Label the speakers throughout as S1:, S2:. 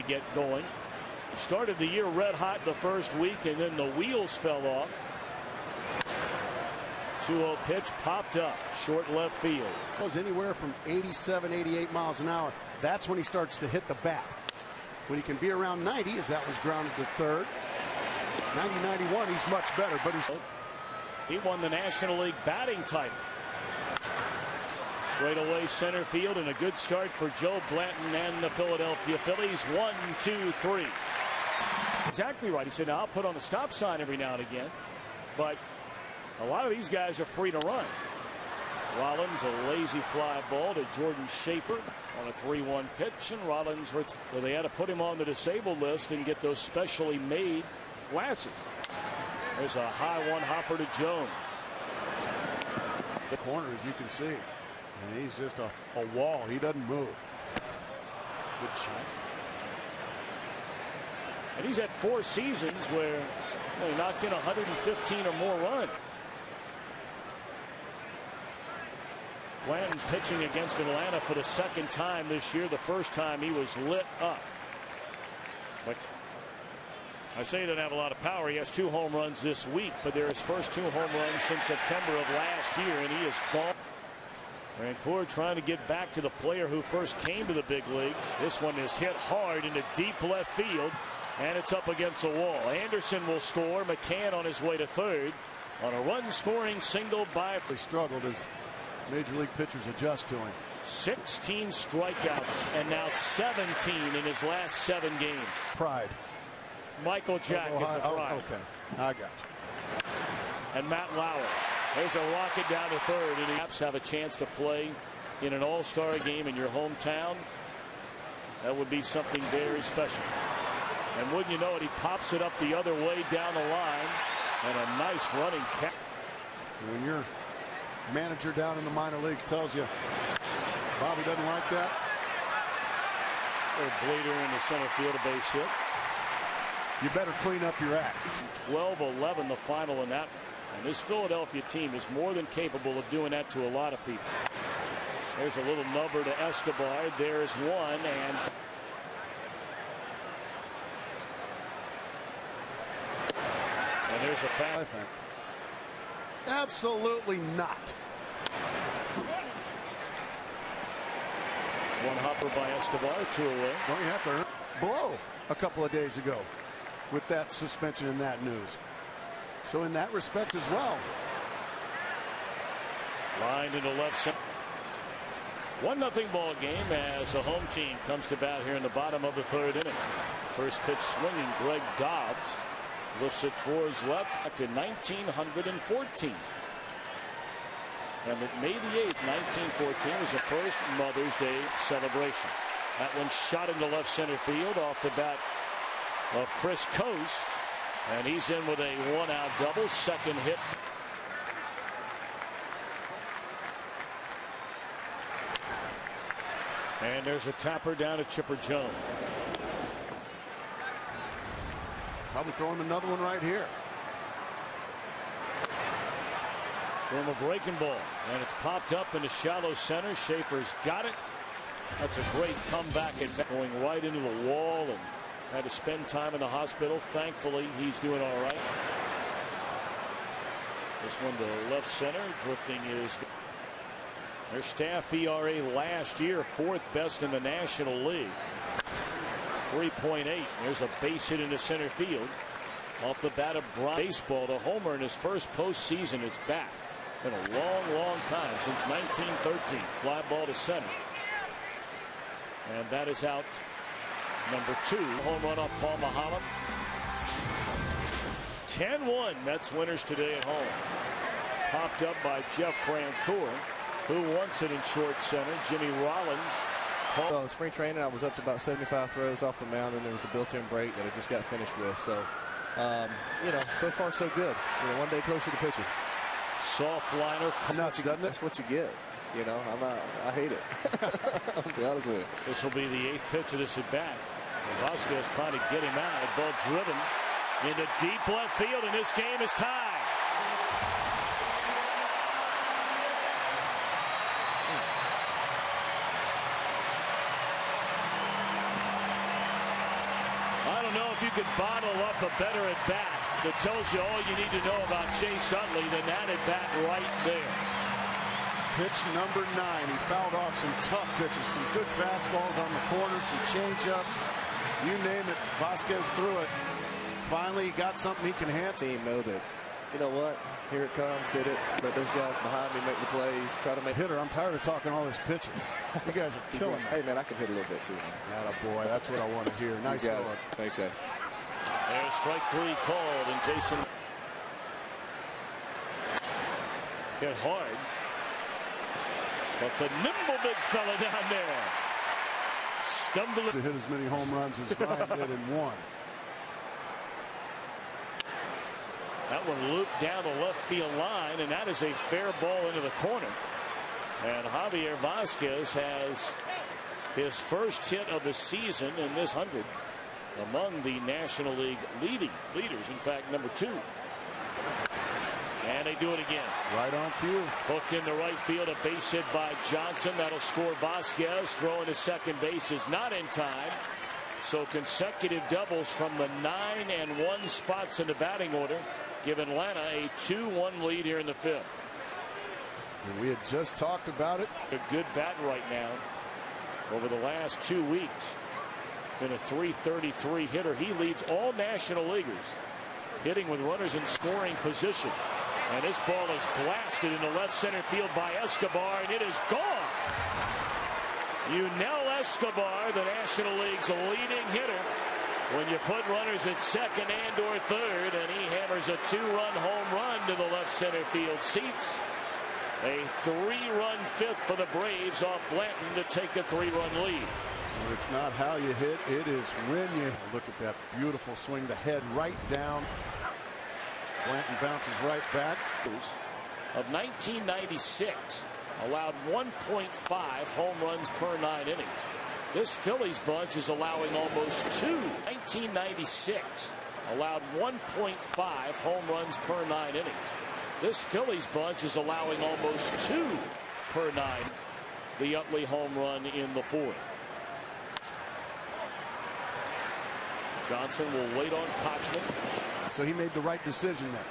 S1: get going. Started the year red hot the first week, and then the wheels fell off. 2-0 pitch popped up short left field.
S2: Goes anywhere from 87, 88 miles an hour. That's when he starts to hit the bat. When he can be around 90, as that was grounded to third. 90, 91, he's much better, but
S1: he won the National League batting title. Straightaway center field, and a good start for Joe Blanton and the Philadelphia Phillies. 1, 2, 3. Exactly right. He said, now I'll put on the stop sign every now and again, but a lot of these guys are free to run. Rollins, a lazy fly ball to Jordan Schaefer on a 3-1 pitch, and Rollins, so they had to put him on the disabled list and get those specially made glasses. There's a high one hopper to Jones.
S2: The corner, as you can see, and he's just a wall. He doesn't move. Good shot.
S1: And he's had 4 seasons where he knocked in 115 or more runs. Blanton pitching against Atlanta for the second time this year. The first time he was lit up. But I say he doesn't have a lot of power. He has 2 home runs this week, but they're his first 2 home runs since September of last year, and he is gone. Rancourt trying to get back to the player who first came to the big leagues. This one is hit hard into deep left field, and it's up against the wall. Anderson will score. McCann on his way to third on a run-scoring single by.
S2: He struggled as major league pitchers adjust to him.
S1: 16 strikeouts and now 17 in his last 7 games.
S2: Pride.
S1: Michael Jack is the pride.
S2: Okay, I got you.
S1: And Matt Lauer. There's a rocket down to third, and the Caps have a chance to play in an all-star game in your hometown. That would be something very special. And wouldn't you know it, he pops it up the other way down the line, and a nice running catch.
S2: When your manager down in the minor leagues tells you Bobby doesn't like that.
S1: Little bleeder in the center field, a base hit.
S2: You better clean up your act.
S1: 12-11 the final in that. And this Philadelphia team is more than capable of doing that to a lot of people. There's a little nubber to Escobar. There's one, and there's a foul.
S2: I think. Absolutely not.
S1: One hopper by Escobar, 2 away.
S2: Well, you have to blow a couple of days ago with that suspension and that news. So in that respect as well.
S1: Lined into left center. 1-0 ball game as the home team comes to bat here in the bottom of the 3rd inning. First pitch swinging, Greg Dobbs lifts it towards left back to 1914. And May the 8th, 1914 was the first Mother's Day celebration. That one shot into left center field off the bat of Chris Coast. And he's in with a 1-out double, second hit. And there's a tapper down to Chipper Jones.
S2: Probably throwing another one right here.
S1: Throw him a breaking ball, and it's popped up into shallow center. Schaefer's got it. That's a great comeback and going right into the wall, and had to spend time in the hospital. Thankfully, he's doing all right. This one to left center. Drifting is their staff ERA last year, 4th best in the National League. 3.8. There's a base hit into center field. Off the bat of Brian. Baseball, the homer in his first postseason is back. Been a long time, since 1913. Fly ball to center. And that is out. Number 2, home run off Paul Maholm. 10-1 Mets winners today at home. Popped up by Jeff Francoeur, who wants it in short center. Jimmy Rollins.
S3: So spring training, I was up to about 75 throws off the mound, and there was a built-in break that I just got finished with. So, you know, so far so good. You know, one day closer to pitching.
S1: Soft liner.
S3: That's what you get. You know, I hate it. I'll be honest with you.
S1: This will be the 8th pitch of this at bat. Vasquez trying to get him out. The ball driven into deep left field, and this game is tied. know if you could bottle up a better at bat that tells you all you need to know about Chase Utley than that at bat right there.
S2: Pitch number 9. He fouled off some tough pitches, some good fastballs on the corners, some changeups. You name it, Vasquez threw it. Finally, he got something he can handle.
S3: Team know that, you know what? Here it comes, hit it. Let those guys behind me make the plays. Try to make
S2: hitter. I'm tired of talking all this pitching. You guys are killing me.
S3: Hey man, I can hit a little bit too. Man.
S2: Boy, that's what I want to hear. Nice going.
S3: Thanks, guys.
S1: There's strike 3 called, and Jason hit hard. But the nimble big fella down there stumbled
S2: to hit as many home runs as Ryan did in one.
S1: That one looped down the left field line, and that is a fair ball into the corner. And Javier Vasquez has his first hit of the season in this 100 among the National League leaders. In fact, number 2. And they do it again.
S2: Right on cue.
S1: Hooked in the right field, a base hit by Johnson. That'll score Vasquez. Throwing to second base is not in time. So consecutive doubles from the 9 and 1 spots in the batting order give Atlanta a 2-1 lead here in the 5th.
S2: And we had just talked about it.
S1: A good bat right now. Over the last 2 weeks, been a .333 hitter. He leads all National Leaguers hitting with runners in scoring position. And this ball is blasted into left center field by Escobar, and it is gone. Yunel Escobar, the National League's leading hitter, when you put runners at second and or third, and he hammers a 2-run home run to the left center field seats. A 3-run 5th for the Braves off Blanton to take a 3-run lead.
S2: Well, it's not how you hit, it is when you look at that beautiful swing, the head right down. Blanton bounces right back.
S1: Of 1996, allowed 1.5 home runs per 9 innings. This Phillies bunch is allowing almost 2. 1996 allowed 1.5 home runs per 9 innings. This Phillies bunch is allowing almost 2 per 9. The Utley home run in the 4th. Johnson will wait on Kochman.
S2: So he made the right decision there.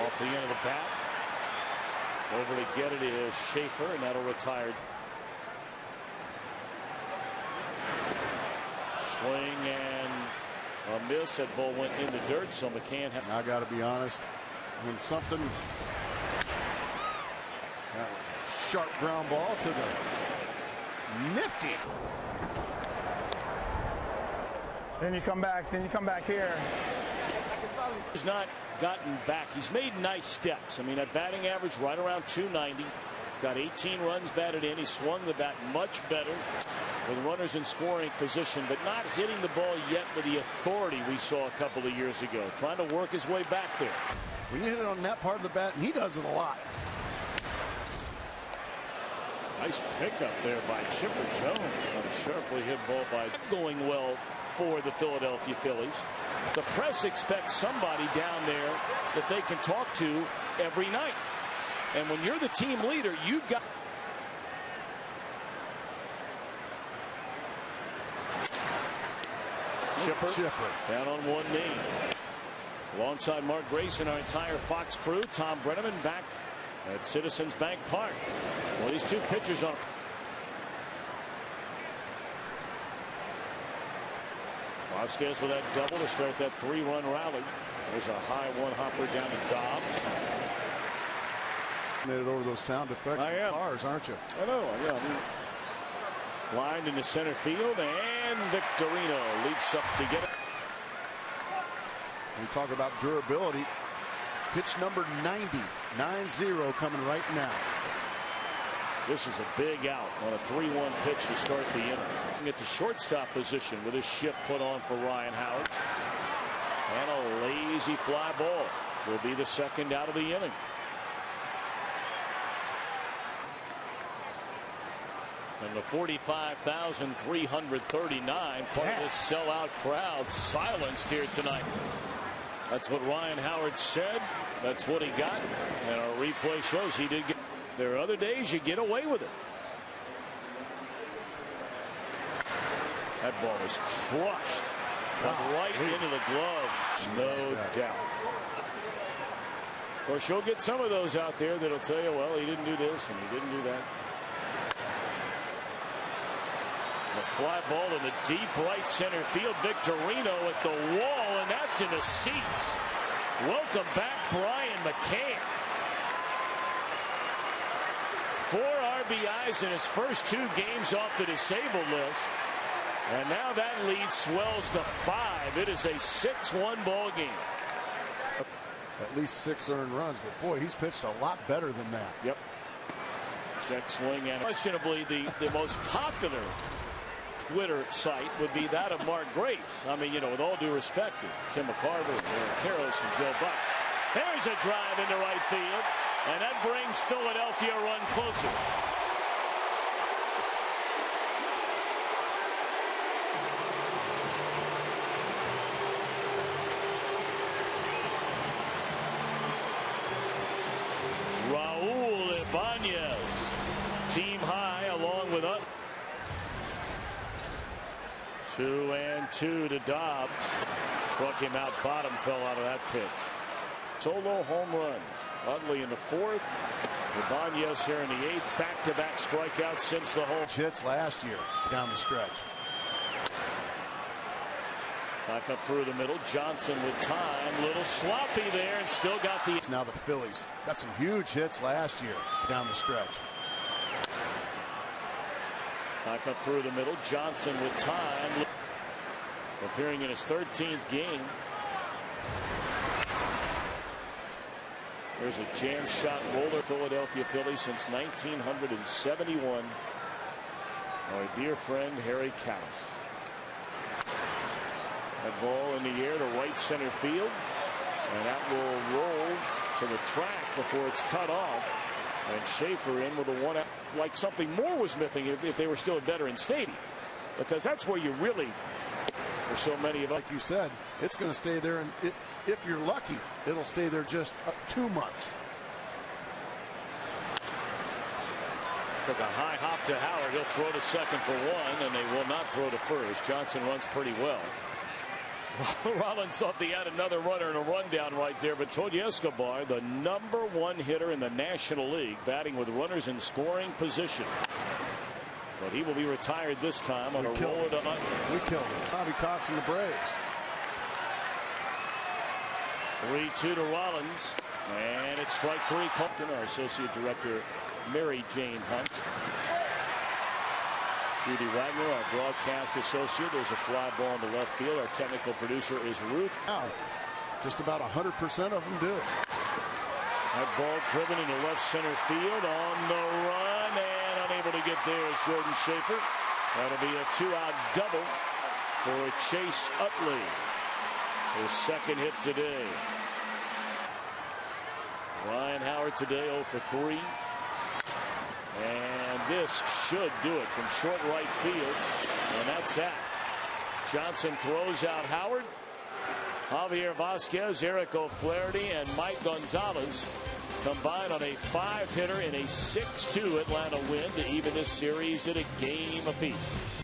S1: Off the end of the bat. Over to get it is Schaefer, and that'll retire. Swing and a miss. That ball went in the dirt, so McCann had.
S2: I got to be honest. When something. That was a sharp ground ball to the nifty.
S4: Then you come back here.
S1: He's not gotten back. He's made nice steps. I mean, that batting average right around 290. He's got 18 runs batted in. He swung the bat much better with runners in scoring position, but not hitting the ball yet with the authority we saw a couple of years ago. Trying to work his way back there.
S2: When you hit it on that part of the bat, and he does it a lot.
S1: Nice pickup there by Chipper Jones on a sharply hit ball by. Going well for the Philadelphia Phillies. The press expects somebody down there that they can talk to every night. And when you're the team leader, you've got. Chipper down on one knee. Alongside Mark Grayson, our entire Fox crew, Tom Brenneman back at Citizens Bank Park. Well, these two pitchers on. Vasquez with that double to start that 3-run rally. There's a high one hopper down to Dobbs.
S2: Made it over those sound effects in cars, aren't you?
S1: I know. Yeah. Lined into center field, and Victorino leaps up to get it.
S2: We talk about durability. Pitch number 90, 9-0 coming right now.
S1: This is a big out on a 3-1 pitch to start the inning. At the shortstop position with his shift put on for Ryan Howard. And a lazy fly ball will be the second out of the inning. And the 45,339 part of this sellout crowd silenced here tonight. That's what Ryan Howard said. That's what he got. And our replay shows he did get. There are other days you get away with it. That ball was crushed. Right into the glove, no doubt. Of course, you'll get some of those out there that'll tell you, well, he didn't do this and he didn't do that. The fly ball in the deep right center field. Victorino at the wall, and that's in the seats. Welcome back, Brian McCann. 4 RBIs in his first 2 games off the disabled list. And now that lead swells to 5. It is a 6-1 ball game.
S2: At least 6 earned runs, but boy, he's pitched a lot better than that.
S1: Yep. Check swing, and questionably the most popular Twitter site would be that of Mark Grace. I mean, you know, with all due respect to Tim McCarver, Eric Karros, and Joe Buck. There's a drive into right field, and that brings Philadelphia a run closer. Raul Ibanez, team high, along with us. 2-2 to Dobbs. Struck him out bottom, fell out of that pitch. Solo home runs. Utley in the 4th. Ibanez here in the 8th. Back-to-back strikeouts since the home.
S2: Hits last year down the stretch.
S1: Back up through the middle. Johnson with time. Little sloppy there, and still got the.
S2: It's now the Phillies. Got some huge hits last year down the stretch.
S1: Back up through the middle. Johnson with time. Appearing in his 13th game. There's a jam shot roller. Philadelphia Phillies since 1971. Our dear friend Harry Kalas. That ball in the air to right center field, and that will roll to the track before it's cut off. And Schaefer in with a 1 out, like something more was missing if they were still at Veterans Stadium, because that's where you really, for so many of us,
S2: like you said, it's going to stay there, and if you're lucky, it'll stay there just 2 months.
S1: Took a high hop to Howard. He'll throw to second for 1, and they will not throw to first. Johnson runs pretty well. Rollins thought they had another runner and a rundown right there, but Tony Escobar, the #1 hitter in the National League, batting with runners in scoring position. But he will be retired this time on a roller to Utley.
S2: We killed him. Bobby Cox and the Braves.
S1: 3-2 to Rollins, and it's strike 3. Compton, our associate director, Mary Jane Hunt. Judy Wagner, our broadcast associate. There's a fly ball in the left field. Our technical producer is Ruth.
S2: Now, just about 100% of them do it.
S1: That ball driven into left center field on the run, and unable to get there is Jordan Schaefer. That'll be a 2-out double for Chase Utley. His second hit today. Ryan Howard today 0 for 3. And this should do it from short right field. And that's that. Johnson throws out Howard. Javier Vasquez, Eric O'Flaherty, and Mike Gonzalez combine on a 5-hitter in a 6-2 Atlanta win to even this series at a game apiece.